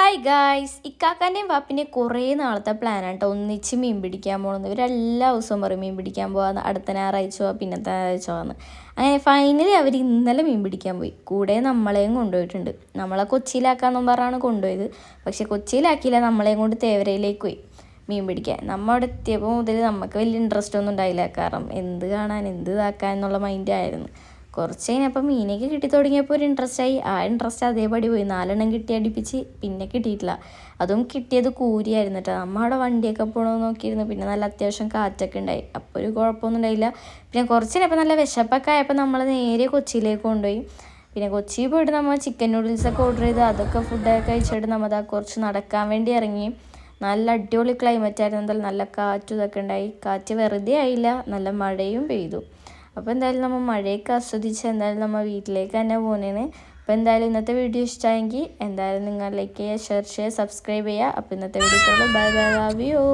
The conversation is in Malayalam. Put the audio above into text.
ഹായ് ഗായ്സ്, ഇക്കാക്കാൻ്റെയും വാപ്പിൻ്റെയും കുറേ നാളത്തെ പ്ലാനാണ് കേട്ടോ ഒന്നിച്ച് മീൻ പിടിക്കാൻ പോകുന്നത്. ഇവരെല്ലാ ദിവസവും പറയും മീൻ പിടിക്കാൻ പോകാമെന്ന്, അടുത്ത ഞായറാഴ്ച പോവാം, പിന്നത്തെ ഞായറാഴ്ച പോകാമെന്ന്. അങ്ങനെ ഫൈനലി അവർ ഇന്നലെ മീൻ പിടിക്കാൻ പോയി. കൂടെ നമ്മളെയും കൊണ്ടുപോയിട്ടുണ്ട്. നമ്മളെ കൊച്ചിയിലാക്കാമെന്നും പറഞ്ഞാണ് കൊണ്ടുപോയത്. പക്ഷെ കൊച്ചിയിലാക്കിയില്ല, നമ്മളെയും കൊണ്ട് തേവരയിലേക്ക് പോയി മീൻ പിടിക്കാൻ. നമ്മൾ അവിടെ എത്തിയപ്പോൾ മുതൽ നമുക്ക് വലിയ ഇൻട്രസ്റ്റ് ഒന്നും ഉണ്ടായില്ല. കാരണം എന്ത് കാണാൻ എന്ത് ഇതാക്കാൻ എന്നുള്ള മൈൻഡായിരുന്നു. കുറച്ച് കഴിഞ്ഞപ്പോൾ മീനൊക്കെ കിട്ടി തുടങ്ങിയപ്പോൾ ഒരു ഇൻട്രസ്റ്റ് ആയി. ആ ഇൻട്രസ്റ്റ് അതേപടി പോയി. 4 കിട്ടി അടുപ്പിച്ച്, പിന്നെ കിട്ടിയിട്ടില്ല. അതും കിട്ടിയത് കൂരിയായിരുന്നു കേട്ടോ. നമ്മുടെ വണ്ടിയൊക്കെ പോകണമെന്ന് നോക്കിയിരുന്നു. പിന്നെ നല്ല അത്യാവശ്യം കാറ്റൊക്കെ ഉണ്ടായി, അപ്പോൾ ഒരു കുഴപ്പമൊന്നും ഉണ്ടായില്ല. പിന്നെ കുറച്ച് കഴിഞ്ഞപ്പോൾ നല്ല വിശപ്പൊക്കെ ആയപ്പോൾ നമ്മൾ നേരെ കൊച്ചിയിലേക്ക് കൊണ്ടുപോയി. പിന്നെ കൊച്ചിയിൽ പോയിട്ട് നമ്മൾ ചിക്കൻ നൂഡിൽസൊക്കെ ഓർഡർ ചെയ്ത് അതൊക്കെ ഫുഡൊക്കെ കഴിച്ചിട്ട് നമ്മൾ കുറച്ച് നടക്കാൻ വേണ്ടി ഇറങ്ങി. നല്ല അടിപൊളി ക്ലൈമറ്റ് ആയിരുന്നു. എന്തായാലും നല്ല കാറ്റും ഇതൊക്കെ ഉണ്ടായി. കാറ്റ് വെറുതെ ആയില്ല, നല്ല മഴയും പെയ്തു. അപ്പോൾ എന്തായാലും നമ്മൾ മഴയൊക്കെ ആസ്വദിച്ച് എന്തായാലും നമ്മൾ വീട്ടിലേക്ക് തന്നെ പോകുന്നതാണ്. അപ്പോൾ എന്തായാലും ഇന്നത്തെ വീഡിയോ ഇഷ്ടമായെങ്കിൽ എന്തായാലും നിങ്ങൾ ലൈക്ക് ചെയ്യുക, ഷെയർ ചെയ്യുക, സബ്സ്ക്രൈബ് ചെയ്യുക. അപ്പോൾ ഇന്നത്തെ video bye bye, love you.